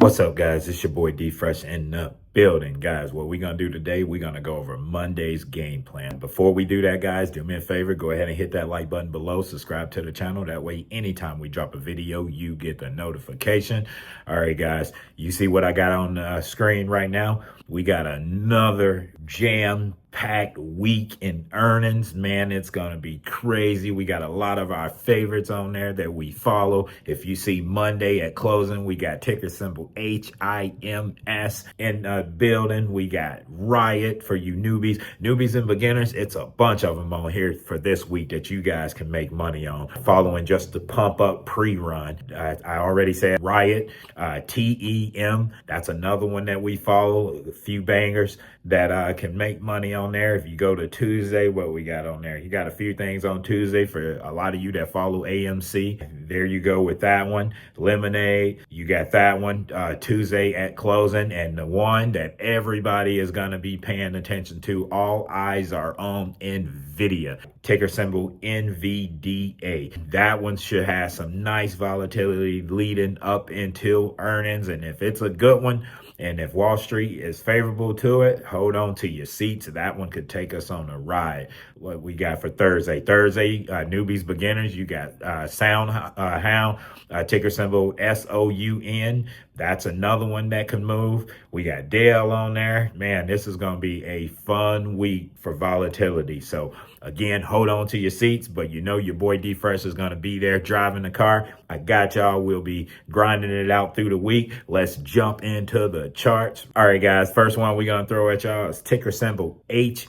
What's up, guys? It's your boy D Fresh in the building. Guys, what we're going to do today, we're going to go over Monday's game plan. Before we do that, guys, do me a favor, go ahead and hit that like button below, subscribe to the channel. That way, anytime we drop a video, you get the notification. All right, guys, you see what I got on the screen right now? We got another jam-packed week in earnings. Man, it's going to be crazy. We got a lot of our favorites on there that we follow. If you see Monday at closing, we got ticker symbol HIMS in the building. We got Riot for you newbies and beginners. It's a bunch of them on here for this week that you guys can make money on. Following just the pump up pre-run. I already said Riot, TEM. That's another one that we follow. A few bangers that can make money on there. If you go to Tuesday, what we got on there? You got a few things on Tuesday for a lot of you that follow AMC. There you go with that one. Lemonade, you got that one Tuesday at closing. And the one that everybody is going to be paying attention to, all eyes are on NVIDIA. Ticker symbol NVDA. That one should have some nice volatility leading up until earnings. And if it's a good one, and if Wall Street is favorable to it, hold on to your seats. That one could take us on a ride. What we got for Thursday? Newbies, beginners, you got Sound Hound, ticker symbol SOUN. That's another one that can move. We got Dale on there. Man, this is going to be a fun week for volatility. So again, hold on to your seats, but you know your boy D Fresh is going to be there driving the car. I got y'all. We'll be grinding it out through the week. Let's jump into the charts. All right, guys. First one we're going to throw at y'all is ticker symbol HIMS.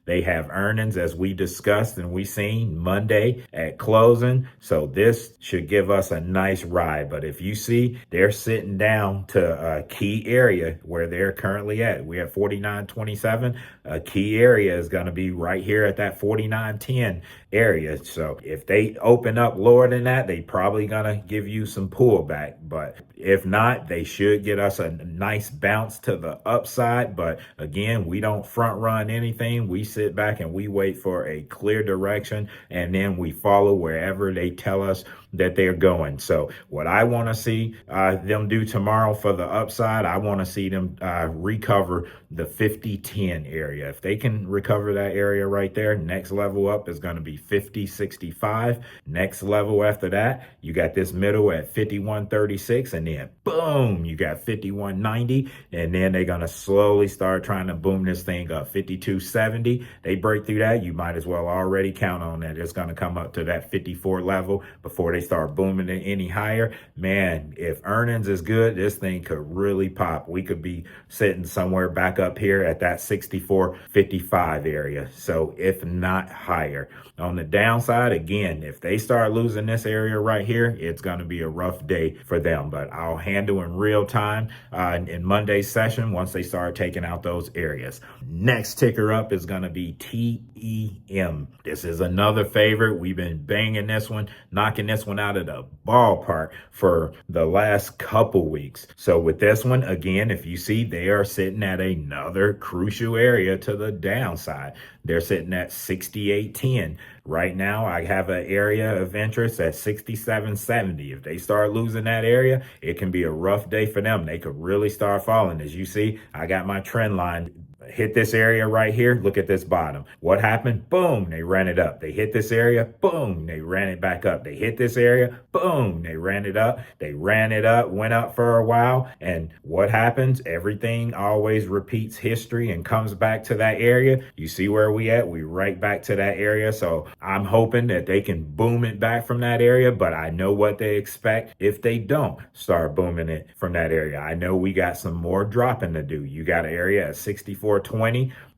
They have earnings as we discussed and we seen Monday at closing. So this should give us a nice ride. But if you see, they're sitting down to a key area where they're currently at. We're at 49.27. A key area is going to be right here at that 49.10 area. So if they open up lower than that, they probably gonna give you some pullback. But if not, they should get us a nice bounce to the upside. But again, we don't front run anything. We sit back and we wait for a clear direction, and then we follow wherever they tell us that they're going. So what I want to see them do tomorrow for the upside, I want to see them recover the 50-10 area. If they can recover that area right there, next level up is going to be 50.65. Next level after that, you got this middle at 51.36, and then boom, you got 51.90, and then they're going to slowly start trying to boom this thing up. 52.70, they break through that, you might as well already count on that. It's going to come up to that 54 level before they start booming it any higher. Man, if earnings is good, this thing could really pop. We could be sitting somewhere back up here at that 64.55 area. So if not higher. On the downside, again, if they start losing this area right here, it's going to be a rough day for them. But I'll handle in real time in Monday's session once they start taking out those areas. Next ticker up is going to be TEM. This is another favorite. We've been banging this one, knocking this one out of the ballpark for the last couple weeks. So with this one, again, if you see, they are sitting at another crucial area to the downside. They're sitting at 68.10. Right now, I have an area of interest at 67.70. If they start losing that area, it can be a rough day for them. They could really start falling. As you see, I got my trend line. Hit this area right here. Look at this bottom. What happened? Boom, they ran it up. They hit this area. Boom, they ran it back up. They hit this area. Boom, they ran it up. They ran it up, went up for a while. And what happens? Everything always repeats history and comes back to that area. You see where we at? We right back to that area. So I'm hoping that they can boom it back from that area, but I know what they expect if they don't start booming it from that area. I know we got some more dropping to do. You got an area at 64.20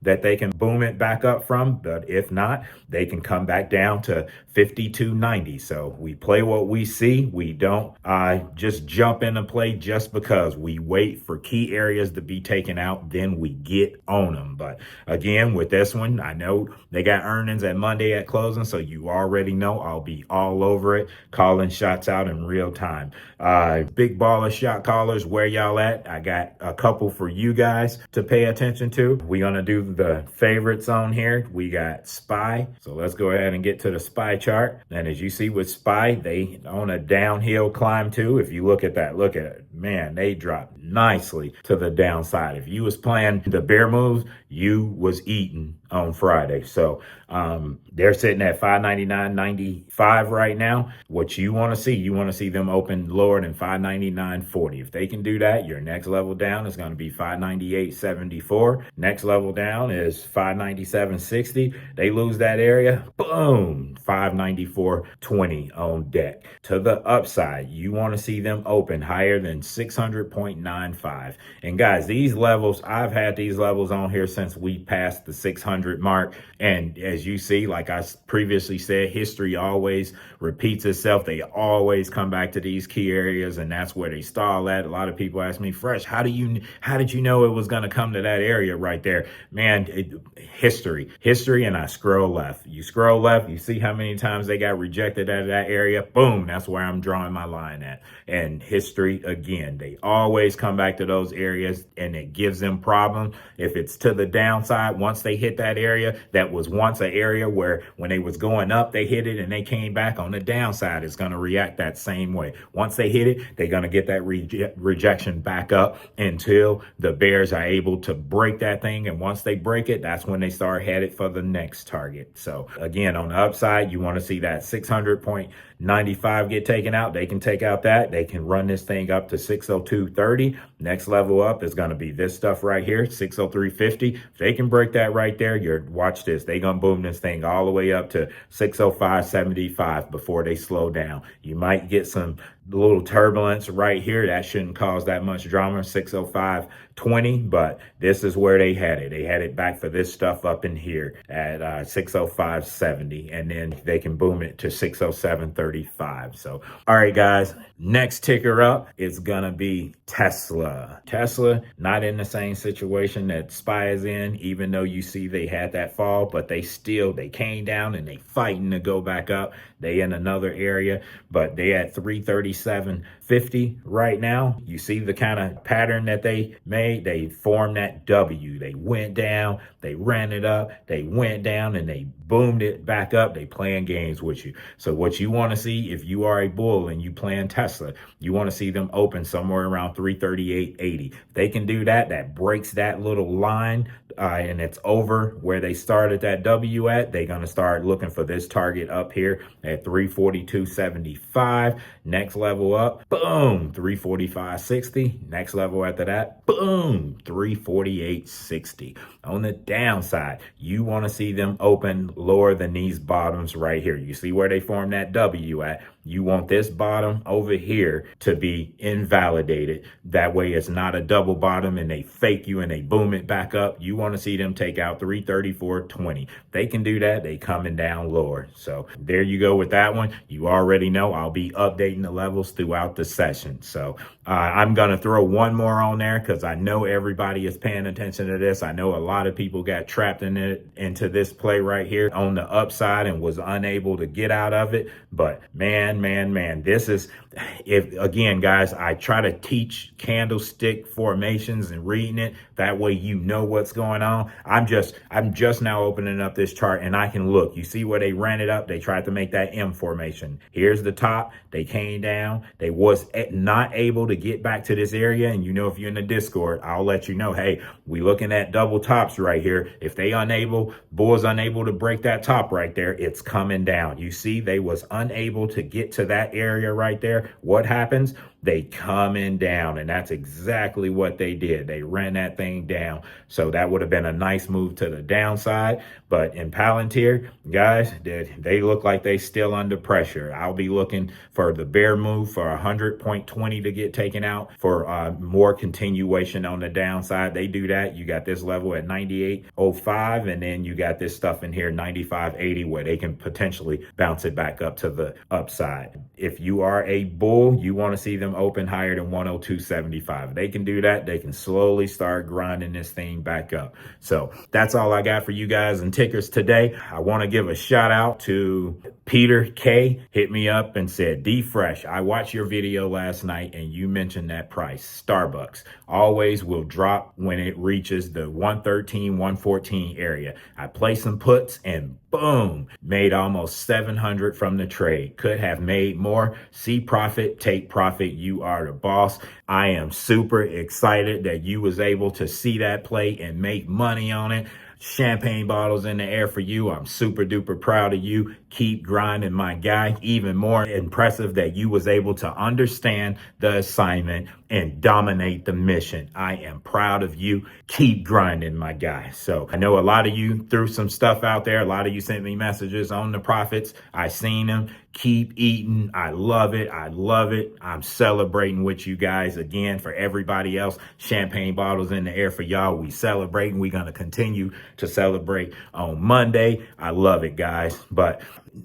that they can boom it back up from, but if not, they can come back down to 52.90. So we play what we see. We don't just jump into play just because. We wait for key areas to be taken out, then we get on them. But again, with this one, I know they got earnings at Monday at closing, so you already know I'll be all over it, calling shots out in real time. Big baller shot callers, where y'all at? I got a couple for you guys to pay attention to. We're going to do the favorites on here. We got SPY. So let's go ahead and get to the SPY chart. And as you see with SPY, they on a downhill climb too. If you look at that, look at it, man, they dropped nicely to the downside. If you was playing the bear moves, you was eating on Friday. So they're sitting at 599.95 right now. What you want to see them open lower than 599.40. If they can do that, your next level down is going to be 598.74. Next level down is 597.60. They lose that area, boom, 594.20 on deck. To the upside, you want to see them open higher than 600.95. And guys, these levels, I've had these levels on here since we passed the 600 mark. And as you see, like I previously said, history always repeats itself. They always come back to these key areas, and that's where they stall at. A lot of people ask me, Fresh, how did you know it was going to come to that area right there? Man, history, and I scroll left. You scroll left, you see how many times they got rejected out of that area. Boom, that's where I'm drawing my line at. And history, again, they always come back to those areas, and it gives them problems. If it's to the downside, once they hit that area, that was once an area where when they was going up, they hit it and they came back on the downside, it's going to react that same way. Once they hit it, they're going to get that rejection back up until the bears are able to break that thing. And once they break it, that's when they start headed for the next target. So again, on the upside, you want to see that 600.95 get taken out. They can take out that. They can run this thing up to 602.30. Next level up is going to be this stuff right here, 603.50. If they can break that right there, watch this. They going to boom this thing all the way up to 605.75 before they slow down. You might get some little turbulence right here. That shouldn't cause that much drama, 605.20, but this is where they had it. They had it back for this stuff up in here at 605.70, and then they can boom it to 607.35. So, all right, guys, next ticker up is gonna be Tesla. Tesla, not in the same situation that SPY is in, even though you see they had that fall, but they came down and they fighting to go back up. They in another area, but they at 337.50 right now. You see the kind of pattern that they made. They formed that W. They went down, they ran it up, they went down, and they boomed it back up. They playing games with you. So what you want to see, if you are a bull and you playing Tesla, you want to see them open somewhere around 338.80. They can do that. That breaks that little line, and it's over where they started that W at. They're going to start looking for this target up here at 342.75. Next level up, boom, 345.60. Next level after that, boom, 348.60. On the downside, you want to see them open lower than these bottoms right here. You see where they form that W at? You want this bottom over here to be invalidated. That way it's not a double bottom and they fake you and they boom it back up. You want to see them take out 334.20. They can do that. They coming down lower. So there you go with that one. You already know I'll be updating the levels throughout the session. So I'm going to throw one more on there because I know everybody is paying attention to this. I know a lot of people got trapped into this play right here on the upside and was unable to get out of it. But man, this is, again, guys, I try to teach candlestick formations and reading it. That way you know what's going on. I'm just now opening up this chart and I can look. You see where they ran it up? They tried to make that M formation. Here's the top. They came down. They was not able to get back to this area. And you know, if you're in the Discord, I'll let you know, hey, we looking at double tops right here. If they bulls unable to break that top right there, it's coming down. You see, they was unable to get to that area right there. What happens? They coming down, and that's exactly what they did. They ran that thing down. So that would have been a nice move to the downside. But in Palantir, guys, they look like they still under pressure. I'll be looking for the bear move for 100.20 to get taken out for more continuation on the downside. They do that. You got this level at 98.05, and then you got this stuff in here, 95.80, where they can potentially bounce it back up to the upside. If you are a bull, you want to see them open higher than 102.75. They can do that. They can slowly start grinding this thing back up. So that's all I got for you guys and tickers today. I want to give a shout out to Peter K hit me up and said, D Fresh, I watched your video last night and you mentioned that price. Starbucks always will drop when it reaches the 113, 114 area. I placed some puts and boom, made almost 700 from the trade. Could have made more. See profit, take profit. You are the boss. I am super excited that you was able to see that play and make money on it. Champagne bottles in the air for you. I'm super duper proud of you. Keep grinding, my guy. Even more impressive that you was able to understand the assignment and dominate the mission. I am proud of you. Keep grinding, my guy. So I know a lot of you threw some stuff out there. A lot of you sent me messages on the profits. I seen them. Keep eating. I love it. I love it. I'm celebrating with you guys again. For everybody else, champagne bottles in the air for y'all. We celebrating. We're going to continue to celebrate on Monday. I love it, guys. But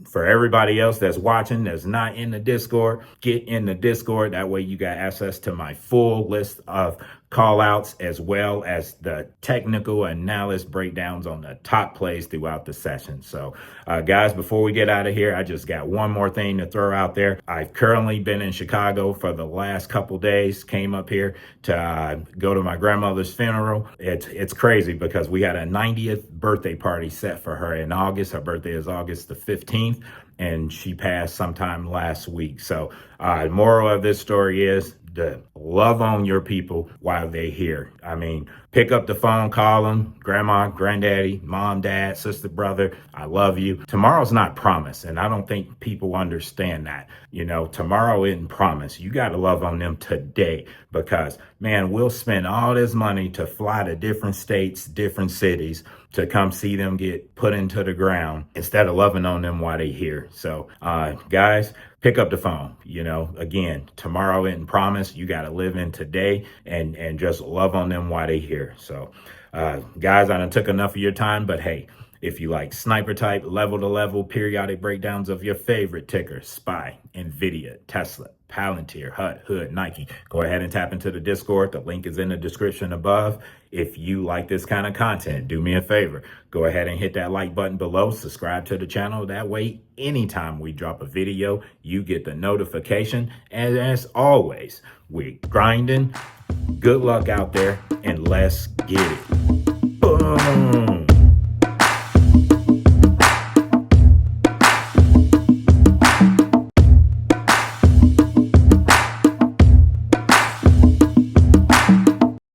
for everybody else that's watching, that's not in the Discord, get in the Discord. That way you got access to my full list of call outs as well as the technical analysis breakdowns on the top plays throughout the session. So guys, before we get out of here, I just got one more thing to throw out there. I've currently been in Chicago for the last couple days, came up here to go to my grandmother's funeral. It's crazy because we had a 90th birthday party set for her in August. Her birthday is August the 15th. And she passed sometime last week. So moral of this story is to love on your people while they're here. I mean, pick up the phone, call them, grandma, granddaddy, mom, dad, sister, brother. I love you. Tomorrow's not promised. And I don't think people understand that. You know, tomorrow isn't promised. You got to love on them today because, man, we'll spend all this money to fly to different states, different cities to come see them get put into the ground instead of loving on them while they're here. So, guys, pick up the phone. You know, again, tomorrow isn't promised. You got to live in today and just love on them while they're here. So, guys, I done took enough of your time, but hey, if you like sniper type, level to level, periodic breakdowns of your favorite tickers, SPY, NVIDIA, Tesla, Palantir, HUD, Hood, Nike, go ahead and tap into the Discord. The link is in the description above. If you like this kind of content, do me a favor. Go ahead and hit that like button below. Subscribe to the channel. That way, anytime we drop a video, you get the notification. And as always, we're grinding. Good luck out there, and let's get it. Boom.